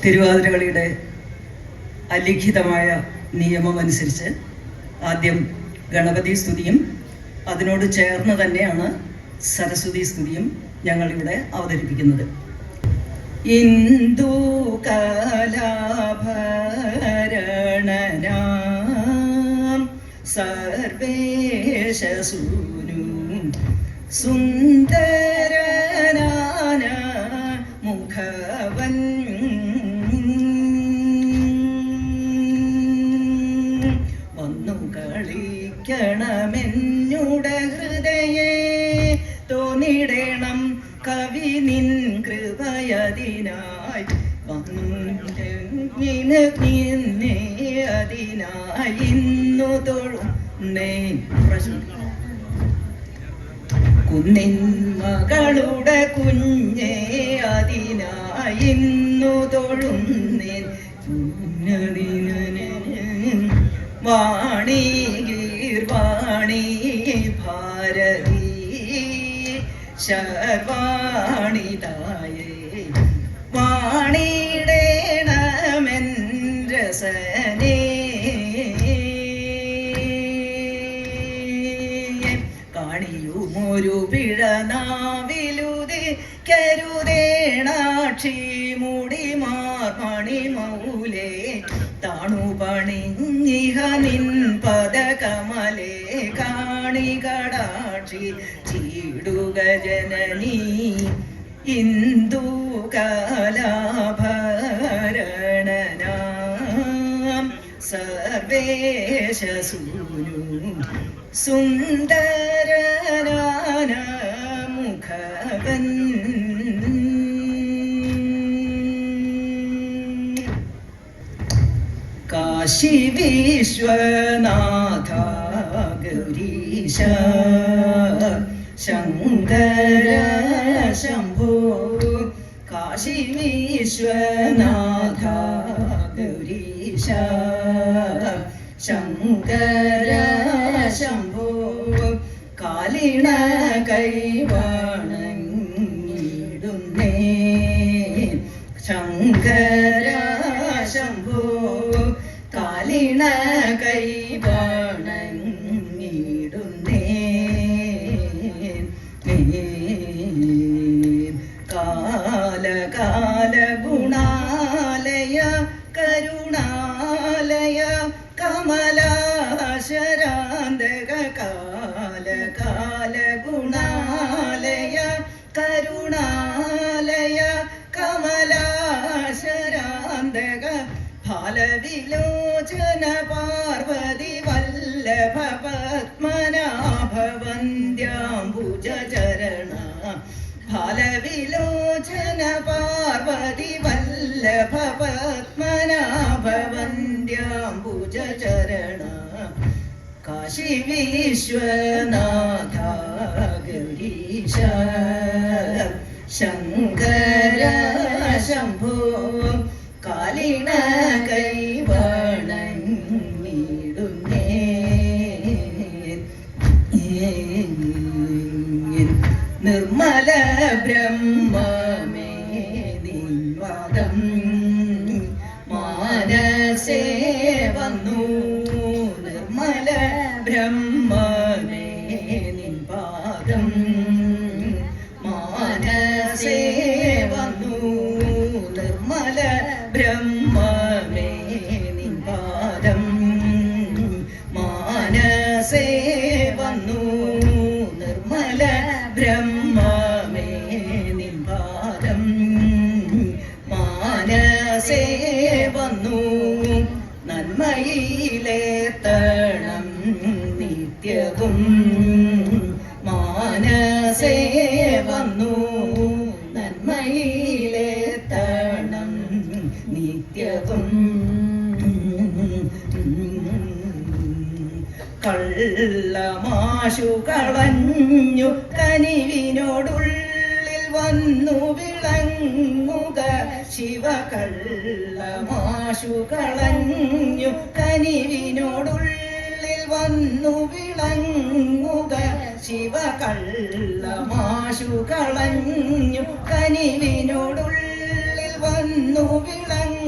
തിരുവാതിരകളിയുടെ അലിഖിതമായ നിയമമനുസരിച്ച് ആദ്യം ഗണപതി സ്തുതിയും അതിനോട് ചേർന്ന് തന്നെയാണ് സരസ്വതി സ്തുതിയും ഞങ്ങളിവിടെ അവതരിപ്പിക്കുന്നത്. ഇന്ദു കലാഭരണനാം സർവേശസൂനു സുന്ദരനാന മുഖവൻ വന്നു കളിക്കണമെന്നുടെ ഹൃദയേ തോന്നിടണം കവി നിൻ കൃപയതിനായി നിന്നെ അതിനായി ഇന്നു തൊഴുന്നേ കുന്നിൻ മകളുടെ കുഞ്ഞേ അതിനായി ഇന്നു തൊഴുന്നേ വാണി ഗീർവാണി ഭാരതി ശർവാണിതായേ വാണിടേണമെൻ രസനേ കാണിയുമൊരു പിഴനാവിലുതി കരുതേണാക്ഷി മുടിമാർ മണിമൗലേ താണുപണിഞ്ഞിഹ നിൻ പദകമലേ കാണി കടാക്ഷി ചീടുക ജനനീ ഇന്ദു കലാഭരണനാം സർവേശസൂനു സുന്ദരനാന മുഖവൻ കാശി വിശ്വനാഥ ഗൗരീശ ശങ്കര ശംഭോ കാശി വിശ്വനാഥ ഗൗരീശ ശങ്കര ശംഭോ കാലിണ കൈവാണങ്ങിടുന്നേ ശങ്കര ശംഭോ കാലിണ കൈവാണങ്ങിടുന്നേ കാലകാല ഗുണാലയ കരുണാലയ കമലാശരാന്തക കാലകാല ഗുണാലയ കരുണാലയ കമലാശരാന്തക ഫലവിലോചന പാർവതി വല്ലഭ പത്മനാഭ വന്ദ്യാംബുജ ചരണ ഫലവിലോചന പാർവതി വല്ലഭ പത്മനാഭ വന്ദ്യാംബുജ ചരണ കാശി വിശ്വനാഥ ഗൗരീശ ശങ്കര ശംഭോ കാലിണ കൈവാണങ്ങിടുന്നേ നിർമ്മല ബ്രഹ്മമേ നിൻവാദം മാനസേ വന്നു നിർമ്മല ബ്രഹ്മമേ നിൻപാദം മാനസേ വന്നു നിർമ്മല ബ്രഹ്മമേ നിൻപാദം മാനസേ വന്നു നിർമ്മല ബ്രഹ്മമേ നിൻപാദം മാനസേ വന്നു നന്മയിലേത്തണം നിത്യവും മാനസേ വന്നു നന്മയിലേത്തണം നിത്യവും കള്ളമാശു കളഞ്ഞു കനിവിനോടുള്ളിൽ വന്നു വിളങ്ങുക ശിവ കള്ളമാശു കളഞ്ഞു കനിവിനോടുള്ളിൽ വന്നു വിളങ്ങുക ശിവ കള്ളമാശു കളഞ്ഞു കനിവിനോടുള്ളിൽ വന്നു വിളങ്ങുക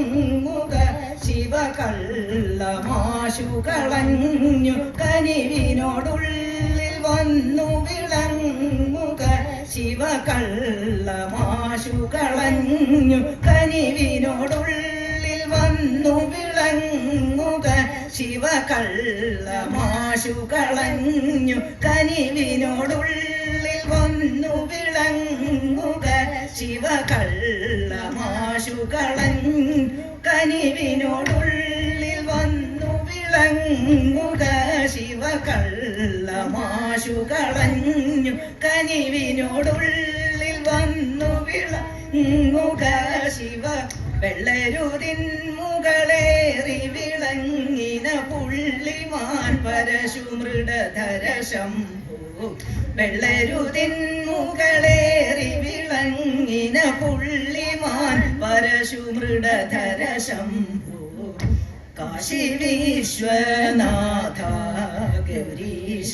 കള്ളമാശു കളഞ്ഞു കനിവിനോടുള്ളിൽ വന്നു വിളങ്ങുക ശിവ കള്ളമാശു കളഞ്ഞു കനിവിനോടുള്ളിൽ വന്നു വിളങ്ങുക ശിവ കള്ളമാശു കളഞ്ഞു കനിവിനോടുള്ളിൽ വന്നു വിളങ്ങുക ശിവ കള്ളമാശു കളഞ്ഞു കനിവിനോടുള്ളിൽ വന്നു വിളങ്ങുക ശിവ കള്ളമാശു കളഞ്ഞു കനിവിനോടുള്ളിൽ വന്നു വിളങ്ങുക ശിവ വെള്ളരുതിൻ മുകളേറി വിളങ്ങിന പുള്ളിമാൻ പരശുമൃഡധര ശംഭു വെള്ളരുതിൻ മുകളേറി വിളങ്ങിന പുള്ളിമാൻ പരശുമൃഡധര ശംഭു കാശി വിശ്വനാഥ ഗൗരീശ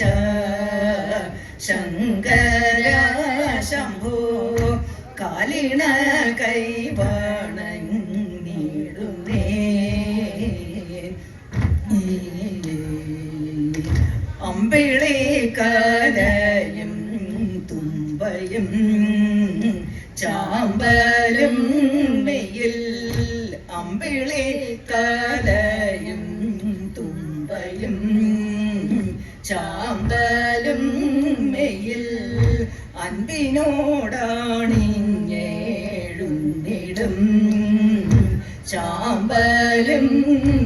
ശങ്കര ശംഭോ കാലിണ കൈവണങ്ങിടുന്നേ അമ്പിളി കലയും തുമ്പയും ചാമ്പലും മെയിൽ അമ്പിളി കലയും തുമ്പയും ചാമ്പലും മെയിൽ അൻപിനോടാണിഞ്ഞേഴുന്നിടും ചാമ്പലും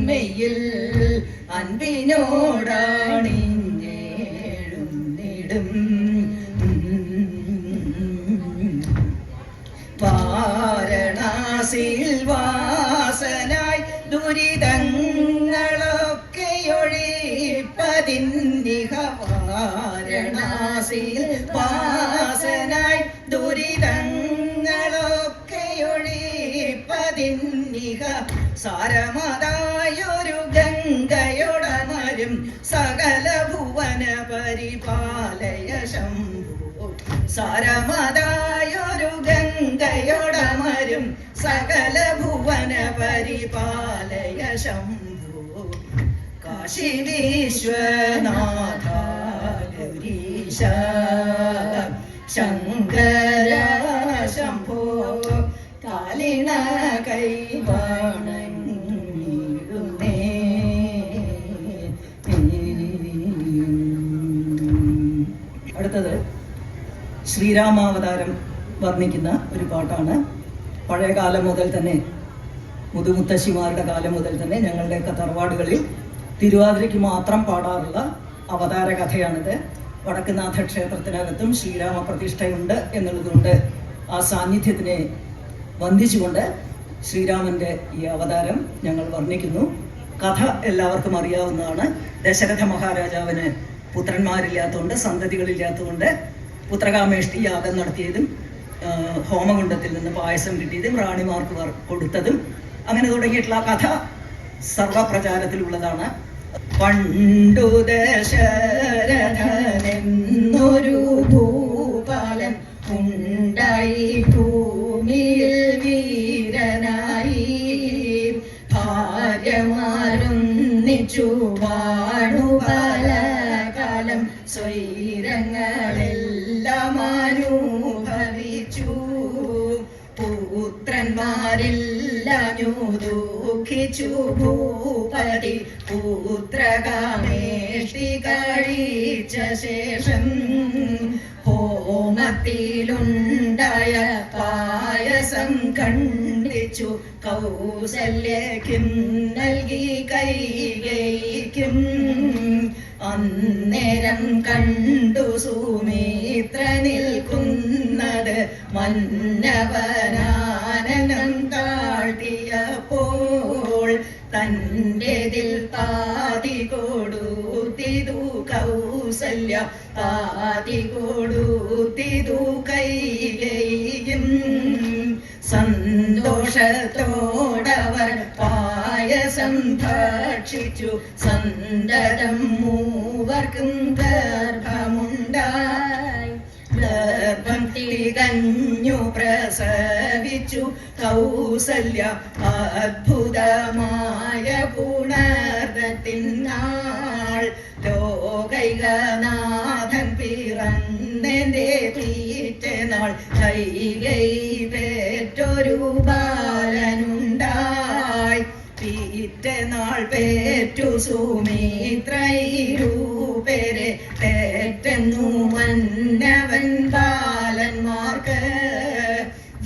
മെയിൽ അൻപിനോടാണിഞ്ഞേഴുന്നിടും വാരണാസിയിൽ വാസനായി ദുരിതങ്ങളൊക്കെ ഒഴിപ്പതിന്നിഹ വാരണാസിയിൽ വാസനായി ദുരിതങ്ങളൊക്കെ ഒഴിപ്പതിന്നിഹ സാരമതായൊരു ഗംഗയോടമരും സകല ഭുവന പരിപാലയ ശംഭു സാരമതായൊരു ഗംഗയോടമരും സകല ഭുവന പരിപാലയ ശംഭു കാശി വിശ്വനാഥ ഗൗരീശ ശങ്കര ശംഭോ കാലിണ കൈവണങ്ങിടുന്നേ അടുത്തത് ശ്രീരാമാവതാരം വർണ്ണിക്കുന്ന ഒരു പാട്ടാണ്. പഴയ കാലം മുതൽ തന്നെ മുതുമുത്തശ്ശിമാരുടെ കാലം മുതൽ തന്നെ ഞങ്ങളുടെയൊക്കെ തറവാടുകളിൽ തിരുവാതിരയ്ക്ക് മാത്രം പാടാറുള്ള അവതാര കഥയാണിത്. വടക്കുനാഥ ക്ഷേത്രത്തിനകത്തും ശ്രീരാമ പ്രതിഷ്ഠയുണ്ട് എന്നുള്ളതുകൊണ്ട് ആ സാന്നിധ്യത്തിനെ വന്ദിച്ചുകൊണ്ട് ശ്രീരാമൻ്റെ ഈ അവതാരം ഞങ്ങൾ വർണ്ണിക്കുന്നു. കഥ എല്ലാവർക്കും അറിയാവുന്നതാണ്. ദശരഥ മഹാരാജാവിന് പുത്രന്മാരില്ലാത്തതുകൊണ്ട്, സന്തതികളില്ലാത്തതുകൊണ്ട് പുത്രകാമേഷ്ടി യാഗം നടത്തിയതും ഹോമകുണ്ടത്തിൽ നിന്ന് പായസം കിട്ടിയതും റാണിമാർക്ക് കൊടുത്തതും അങ്ങനെ തുടങ്ങിയിട്ടുള്ള കഥ സർവപ്രചാരത്തിലുള്ളതാണ്. പണ്ടു ദശരഥനെന്നൊരു ഭൂപാലൻ ഉണ്ടായി ഭൂമിയിൽ വീരനായി ഭാര്യമാരൊന്നിച്ചു വാണു പല കാലം സ്വൈരങ്ങളെല്ലാം അനുഭവിച്ചു പുത്രന്മാരെല്ലാം ദുഃഖിച്ചു ഭൂപതി പുത്രകാമേഷ്ടി കഴിച്ച ശേഷം ഹോമത്തിലുണ്ടായ പായസം കണ്ടിച്ചു കൗസല്യക്കും നൽകി കൈകേയിക്കും അന്നേരം കണ്ടു സുമിത്ര നിൽക്കുന്നത് മന്നവനാനനം താഴ്ത്തിയപ്പോൾ തൻ്റെതിൽ പാതി കൊടുത്തിതു കൗസല്യ പാതി കൊടുത്തിതു കൈകേയിയും സന്തോഷത്തോടവർ പായസം ഭക്ഷിച്ചു സന്തതം മൂവർക്കും ഗർഭമുണ്ടായി ഗർഭം തികഞ്ഞു പ്രസവിച്ചു കൗസല്യ അദ്ഭുതമായ പുണർദത്തിനാൾ ലോകൈകനാഥൻ പിറന്നെന്റെ തീറ്റനാൾ കൈകൈ പേറ്റൊരു ബാലനുണ്ടായി പീറ്റനാൾ പേറ്റു സുമിത്രൈരൂപരെ പേറ്റെന്നു മന്നവൻ ബാലന്മാർക്ക്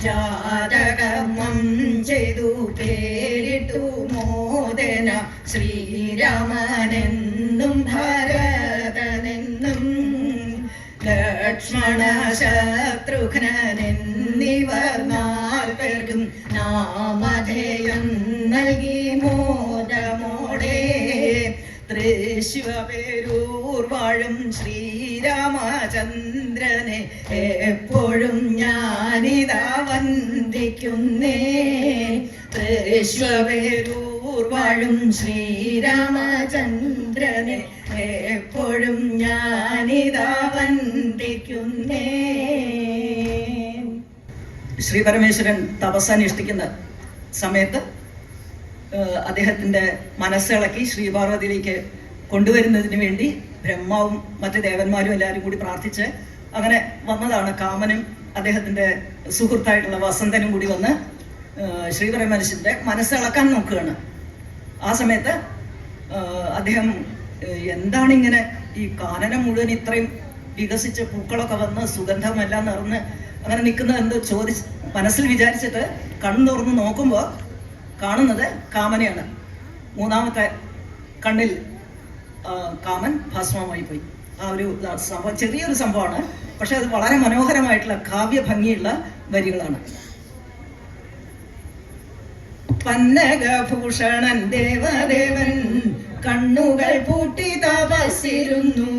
ജാതകർമ്മം ചെയ്തു പേരിട്ടു മോദന ശ്രീരാമനെന്നും ഭരതനെന്നും ലക്ഷ്മണ ശത്രുഘ്നെന്നിവർ നാൽപേർക്കും നാമധേയം നൽകി മോദമോടെ തൃശ്ശിവപേരൂർ വാഴും ശ്രീരാമചന്ദ്രനെ എപ്പോഴും ഞാനിതാ വന്ദിക്കുന്നേ. തൃശ്ശിവപേരൂർ വാഴും ശ്രീരാമചന്ദ്രനെ എപ്പോഴും ഞാനിതാ വന്ദിക്കുന്നേ. ശ്രീ പരമേശ്വരൻ തപസ്സനുഷ്ഠിക്കുന്ന സമയത്ത് അദ്ദേഹത്തിൻ്റെ മനസ്സിളക്കി ശ്രീപാർവതിയിലേക്ക് കൊണ്ടുവരുന്നതിന് വേണ്ടി ബ്രഹ്മാവും മറ്റ് ദേവന്മാരും എല്ലാവരും കൂടി പ്രാർത്ഥിച്ച് അങ്ങനെ വന്നതാണ്. കാമനും അദ്ദേഹത്തിൻ്റെ സുഹൃത്തായിട്ടുള്ള വസന്തനും കൂടി വന്ന് ശ്രീ പരമേശ്വരൻ്റെ മനസ്സിളക്കാൻ നോക്കുകയാണ്. ആ സമയത്ത് അദ്ദേഹം എന്താണിങ്ങനെ ഈ കാനനം മുഴുവൻ ഇത്രയും വികസിച്ച് പൂക്കളൊക്കെ വന്ന് സുഗന്ധമെല്ലാം നിറഞ്ഞ് അങ്ങനെ നിൽക്കുന്നത് എന്ത് മനസ്സിൽ വിചാരിച്ചിട്ട് കണ്ണു തുറന്ന് നോക്കുമ്പോൾ കാണുന്നത് കാമനെയാണ്. മൂന്നാമത്തെ കണ്ണിൽ കാമൻ ഭസ്മമായി പോയി. ആ ഒരു സംഭവം ചെറിയൊരു സംഭവമാണ്, പക്ഷെ അത് വളരെ മനോഹരമായിട്ടുള്ള കാവ്യ ഭംഗിയുള്ള വരികളാണ്. പന്നകഭൂഷണൻ ദേവദേവൻ കണ്ണുകൾ പൂട്ടി തപസ്സിരുന്നു.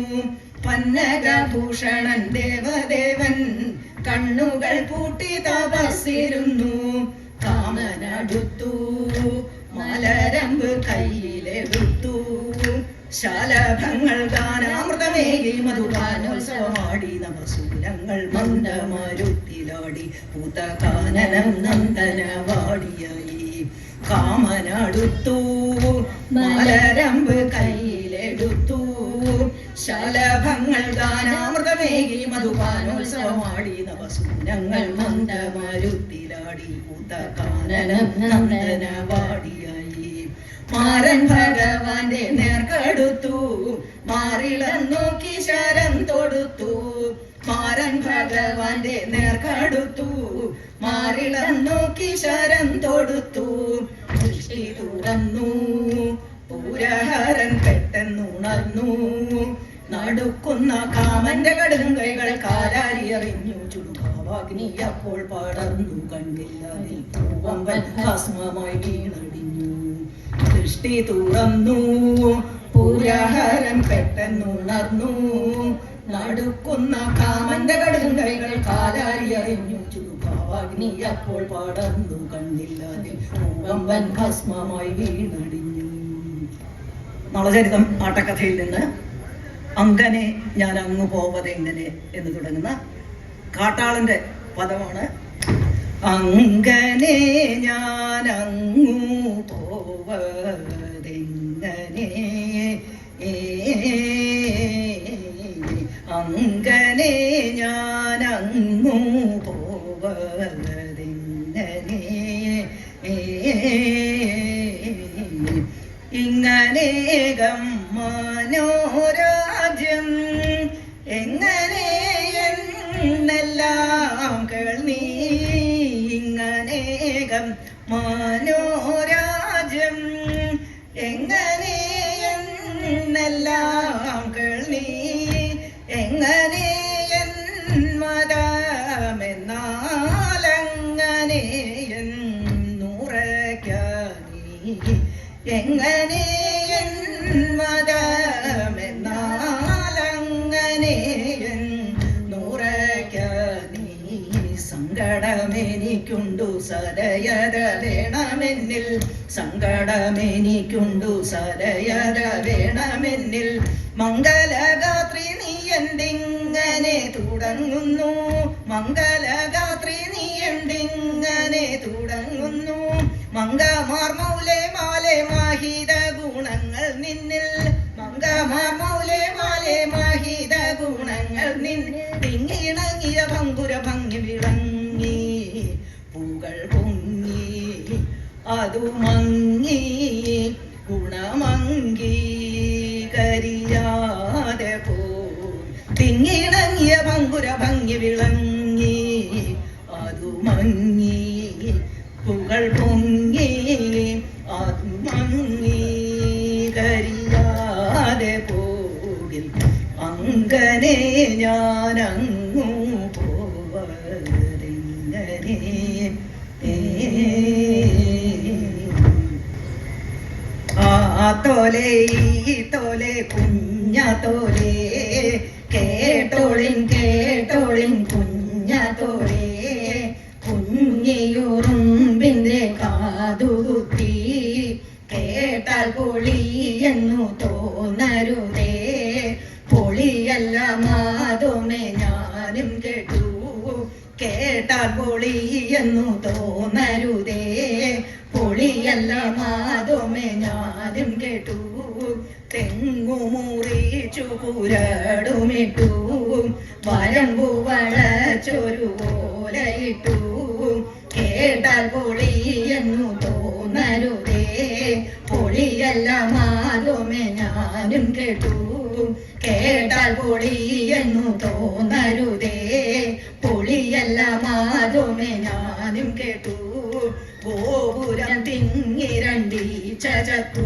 പന്നകഭൂഷണൻ ദേവദേവൻ കണ്ണുകൾ പൂട്ടി തപസ്സിരുന്നു. കാമനടുത്തു മലരമ്പ് കയ്യിലെടുത്തു. ശാലഭങ്ങൾ ഗാനാമൃതമേകി മധുഗാനോത്സവമാടി നവസൂലങ്ങൾ മന്ദമരുത്തിലാടി പൂത്ത കാനനം നന്ദനവാടിയായി. കാമനടുത്തു മലരമ്പ് കയ്യിലെടുത്തു. ശലഭങ്ങൾ ഗാനാമൃതമേകി മധുഗാനോത്സവമാടി നവസൂനങ്ങൾ മന്ദമരുത്തിലാടി പൂത്ത കാനനം നന്ദനവാടിയായി. മാരൻ ഭഗവാന്റെ നേർക്കടുത്തു മാറിളം നോക്കി ശരം തൊടുത്തു. മാരൻ ഭഗവാന്റെ നേർക്കടുത്തു മാറിളം നോക്കി ശരം തൊടുത്തു. ദൃഷ്ടി തുറന്നു പൂരഹരൻ പെട്ടെന്നുണർന്നു. നടുക്കുന്ന കാമന്റെ കടുങ്കൈകൾ കാലാരിയറിഞ്ഞു. ചുടുകാവാഗ്നി അപ്പോൾ പടർന്നു കണ്ണില്ലതിൽ പൂവമ്പൻ ഭസ്മമായി വീണടിഞ്ഞു. ദൃഷ്ടി തുറന്നു പൂരഹരൻ പെട്ടെന്നുണർന്നു. നടുക്കുന്ന കാമന്റെ കടുങ്കൈകൾ കാലാരിയറിഞ്ഞു. ചുടുകാവാഗ്നി അപ്പോൾ പടർന്നു കണ്ണില്ലതിൽ പൂവമ്പൻ ഭസ്മമായി വീണടിഞ്ഞു. നളചരിതം ആട്ടക്കഥയിൽ നിന്ന് അങ്ങനെ ഞാൻ അങ്ങു പോവതെങ്ങനെ എന്ന് തുടങ്ങുന്ന കാട്ടാളന്റെ പദമാണ്. അങ്ങനെ ഞാൻ അങ്ങു പോവതെങ്ങനെ, അങ്ങനെ ഞാൻ അങ്ങു പോവതെങ്ങനെ, ഇങ്ങനേകം മനോരാജ്യം എങ്ങനെ എന്നെല്ലാം കേൾനീ. ഇങ്ങനേകം മനോരാജ്യം എങ്ങനെ എന്നെല്ലാം കേൾനീ. എങ്ങനെ എൻ മതമെന്നാലങ്ങനെ എന്നുറയ്ക്കാനീ. എങ്ങനെ എൻ മതമെന്നാലങ്ങനെ എന്നുറയ്ക്കാനീ. സങ്കടമെനിക്കുണ്ടു സദയത വേണമെന്നിൽ. സങ്കടമെനിക്കുണ്ടു സദയത വേണമെന്നിൽ. മംഗലഗാത്രി നീയ എന്തിങ്ങനെ തുടങ്ങുന്നു മംഗലഗാത്രി നീ എന്തിങ്ങനെ തുടങ്ങുന്നു മംഗമാർ മൗലേ മാലെ മാഹിത ഗുണങ്ങൾ നിന്നിൽ മംഗമാർ മൗലേ മാലെ മാഹിത ഗുണങ്ങൾ നിന്നിൽ തിങ്ങിണങ്ങിയ ഭംഗുര ഭംഗി വിളങ്ങി പൂകൾ പൊങ്ങി അതു മങ്ങി ഗുണമങ്കി കരിയാതെ പോ തിങ്ങിണങ്ങിയ ഭംഗുര ഭംഗി വിളങ്ങി അതു മങ്ങി പൂകൾ പൊങ്ങി അതു മങ്ങി കരിയാതെ പോകിൽ അങ്ങനെ ഞാനങ്ങു പോവതെങ്ങനെ തോലെ ഈ തോലെ കുഞ്ഞത്തോലെ കേട്ടോളിൻ കേട്ടോളിൻ കുഞ്ഞത്തോലെ കുഞ്ഞിയുറുമ്പിന്റെ കാതുകുത്തി കേട്ടാൽ പൊളിയെന്നു തോന്നരുതേ പൊളിയല്ല മാതുമേ ഞാനും കേട്ടു കേട്ടാൽ പൊളിയെന്നു തോന്നരുതേ പൊളിയല്ല മാതുമേ ഞാനും കേട്ടു തെങ്ങു മുറിച്ചു പുരടുമിട്ടു വരമ്പു വളച്ചൊരു ഓലയിട്ടു കേട്ടാൽ പൊളിയെന്നു തോന്നരുതേ പൊളിയല്ല മാതുമേ ഞാനും കേട്ടു കേട്ടാൽ പൊളിയെന്നു തോന്നരുതേ പൊളിയല്ല മാതുമേ ഞാനും കേട്ടു ഗോപുരം തിങ്ങിരണ്ടീച്ച ചത്തു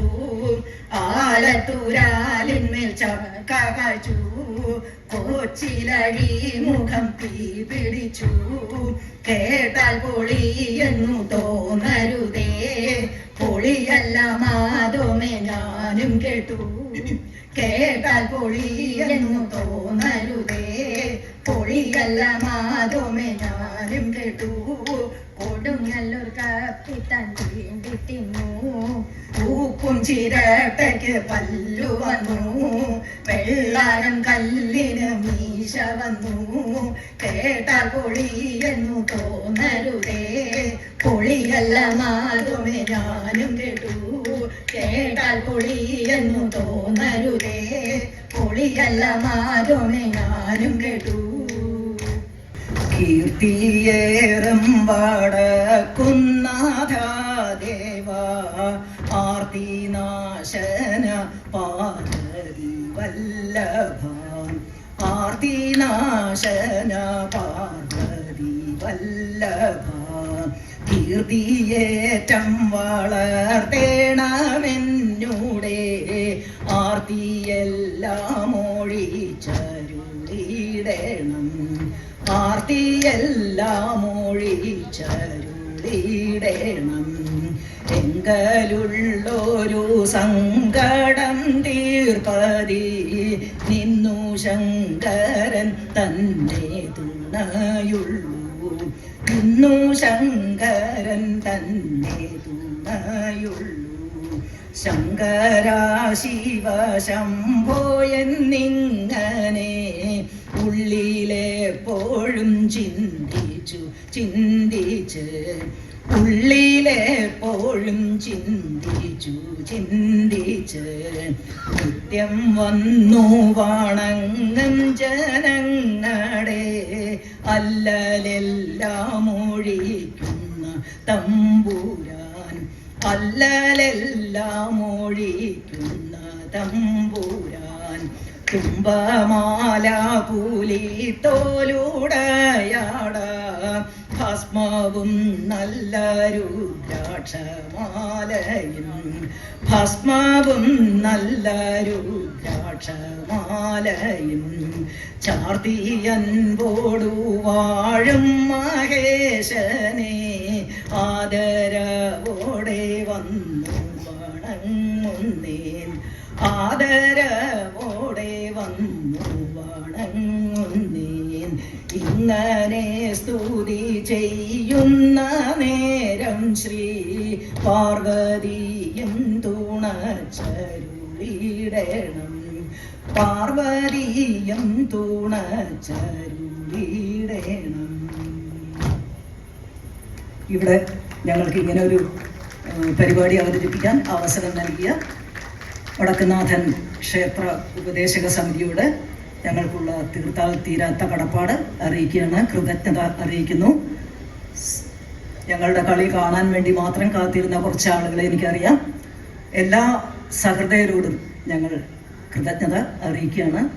ആലത്തൂരാലിന്മേൽ ചക്ക കാച്ചു കൊച്ചിലഴി മുഖം തീ പിടിച്ചു കേട്ടാൽ പൊളിയെന്നു തോന്നരുതേ പൊളിയല്ല മാതുമേ ഞാനും കേട്ടു കേട്ടാൽ പൊളിയെന്നു തോന്നരുതേ പൊളിയല്ല മാതുമേ ഞാനും കേട്ടു കൊടുങ്ങല്ലൂർ കപ്പിത്താൻ വേണ്ടി തിന്നു പൂക്കും ചിരട്ടയ്ക്ക് പല്ലു വന്നു വെള്ളാരം കല്ലിന് മീശ വന്നു കേട്ടാൽ പൊളിയെന്നു തോന്നരുതേ പൊളിയല്ല മാതുമേ ഞാനും കേട്ടു കേട്ടാൽ പൊളിയെന്നു തോന്നരുതേ പൊളിയല്ല മാതുമേ ഞാനും കേട്ടു കീർത്തിയേറും വടക്കുന്നാഥദേവ ആർത്തിനാശന പാർവതി വല്ലഭ ആർത്തിനാശന പാർവതി വല്ലഭ കീർത്തിയേറ്റം വളർത്തേണമെന്നൂടെ ആർത്തിയെല്ലാം ഒഴിച്ചരുളിടണം ആർത്തിയെല്ലാം ഒഴിച്ചരുളിടണം എങ്കലുള്ളൊരു സങ്കടം തീർപ്പതി നിന്നു ശങ്കരൻ തന്നെ തുണയുള്ളൂ ഇന്നു ശങ്കരൻ തന്നെ തുണയുള്ളൂ ശങ്കര ശിവ ശംഭോയെന്നിങ്ങനെ ഉള്ളിലെപ്പോഴും ചിന്തിച്ച് ഉള്ളിലെപ്പോഴും ചിന്തിച്ച് നിത്യം വന്നു വണങ്ങും ജനങ്ങളെ അല്ലലെല്ലാം ഒഴിക്കുന്ന തമ്പുരാൻ അല്ലലെല്ലാം ഒഴിക്കുന്ന തമ്പുരാൻ തുമ്പമാല പുലി തോലുടയാട ഭസ്മവും നല്ല രുദ്രാക്ഷമാലയും ഭസ്മവും നല്ല രുദ്രാക്ഷമാലയും ചാർത്തിയൻപോടു വാഴും മഹേശനെ ആദരവോടെ വന്നു വണങ്ങുന്നേൻ ആദരവോടെ വന്നു വണങ്ങുന്നേൻ ഇങ്ങനെ സ്തുതി ചെയ്യുന്ന നേരം ശ്രീ പാർവതിയും തുണച്ചരുളിടണം പാർവതീയം തുണച്ചരുളിടേണം. ഇവിടെ ഞങ്ങൾക്ക് ഇങ്ങനെ ഒരു പരിപാടി അവതരിപ്പിക്കാൻ അവസരം നൽകിയ വടക്കുന്നാഥൻ ക്ഷേത്ര ഉപദേശക സമിതിയോട് ഞങ്ങൾക്കുള്ള തീർത്താൽ തീരാത്ത കടപ്പാട് അറിയിക്കുകയാണ്, കൃതജ്ഞത അറിയിക്കുന്നു. ഞങ്ങളുടെ കളി കാണാൻ വേണ്ടി മാത്രം കാത്തിരുന്ന കുറച്ച് ആളുകളെ എനിക്കറിയാം. എല്ലാ സഹൃദയരോടും ഞങ്ങൾ കൃതജ്ഞത അറിയിക്കുകയാണ്.